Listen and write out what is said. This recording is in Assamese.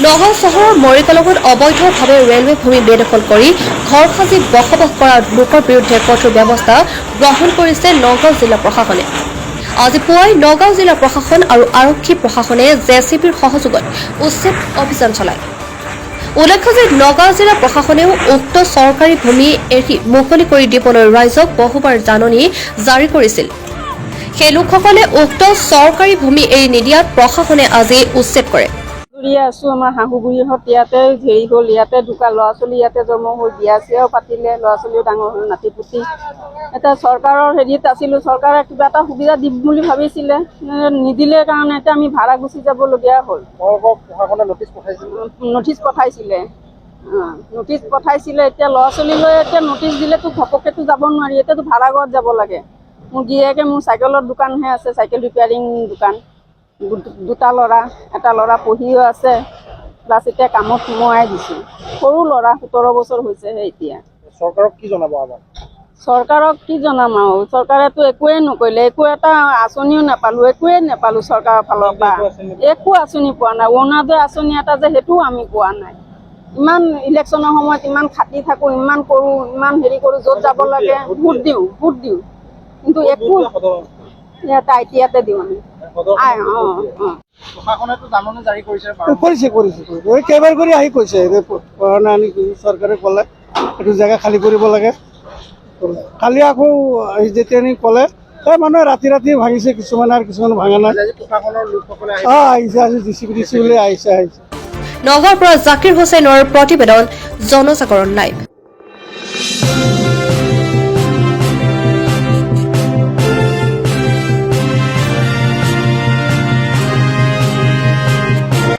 নগাঁও চহৰৰ মৰিকলঙত অবৈধভাৱে ৰেলৱে ভূমি বেদখল কৰি ঘৰ সাজি বসবাস কৰা লোকৰ বিৰুদ্ধে কঠোৰ ব্যৱস্থা গ্ৰহণ কৰিছে নগাঁও জিলা প্ৰশাসনে। আজি পুৱাই নগাঁও জিলা প্ৰশাসন আৰু আৰক্ষী প্ৰশাসনে জেচিবিৰ সহযোগত উচ্ছেদ অভিযান চলায়। উল্লেখ্য যে নগাঁও জিলা প্ৰশাসনেও উক্ত চৰকাৰী ভূমি এৰি মুকলি কৰি দিবলৈ ৰাইজক বহুবাৰ জাননী জাৰি কৰিছিল। সেই লোকসকলে উক্ত চৰকাৰী ভূমি এৰি নিদিয়াত প্ৰশাসনে আজি উচ্ছেদ কৰে। আছো আমাৰ শাহু বুঢ়ীহঁত ইয়াতে হেৰি হ'ল, ইয়াতে ঢুকা ল'ৰা ছোৱালী ইয়াতে জন্ম হ'ল, বিয়া চিয়াও পাতিলে, ল'ৰা ছোৱালীও ডাঙৰ হ'ল, নাতি পুতি। এতিয়া চৰকাৰৰ হেৰিত আছিলোঁ, চৰকাৰে কিবা এটা সুবিধা দিম বুলি ভাবিছিলে, নিদিলে কাৰণে এতিয়া আমি ভাড়া গুচি যাবলগীয়া হ'ল। নটিচ পঠাইছিলে এতিয়া ল'ৰা ছোৱালীলৈ এতিয়া নটিচ দিলেতো ঘপকেতো যাব নোৱাৰি, এতিয়াতো ভাড়া ঘৰত যাব লাগে। মোৰ গিৰিয়েকে মোৰ চাইকেলৰ দোকানহে আছে, চাইকেল ৰিপেয়াৰিং দোকান। দুটা ল'ৰা, এটা ল'ৰা পঢ়িও আছে, প্লাছ এতিয়া কামত সোমোৱাই দিছোঁ। সৰু ল'ৰা 17 বছৰ হৈছেহে এতিয়া। চৰকাৰক কি জনাব আমাক? চৰকাৰক কি জনাম আৰু, চৰকাৰেতো একোৱে নকৰিলে, একো এটা আঁচনিও একোৱে নাপালোঁ চৰকাৰৰ ফালৰ পৰা। একো আঁচনি পোৱা নাই। অৰুণোদয় আঁচনি এটা যে সেইটোও আমি পোৱা নাই। ইমান ইলেকশ্যনৰ সময়ত ইমান খাটি থাকোঁ, ইমান কৰোঁ, ইমান হেৰি কৰোঁ, য'ত যাব লাগে ভোট দিওঁ কিন্তু একো ইয়াতে দিওঁ আমি। কেইবাৰ কৰি আহি কৈছে চৰকাৰে ক'লে এইটো জেগা খালী কৰিব লাগে। কালি আকৌ যেতিয়া ক'লে মানুহে ৰাতি ভাঙিছে, কিছুমানে আৰু কিছুমান ভাঙা নাই। আহিছে ডিচিপিলে আহিছে। নগাঁৱৰ পৰা জাকিৰ হুছেইনৰ প্ৰতিবেদন, জনজাগৰণ লাইভ।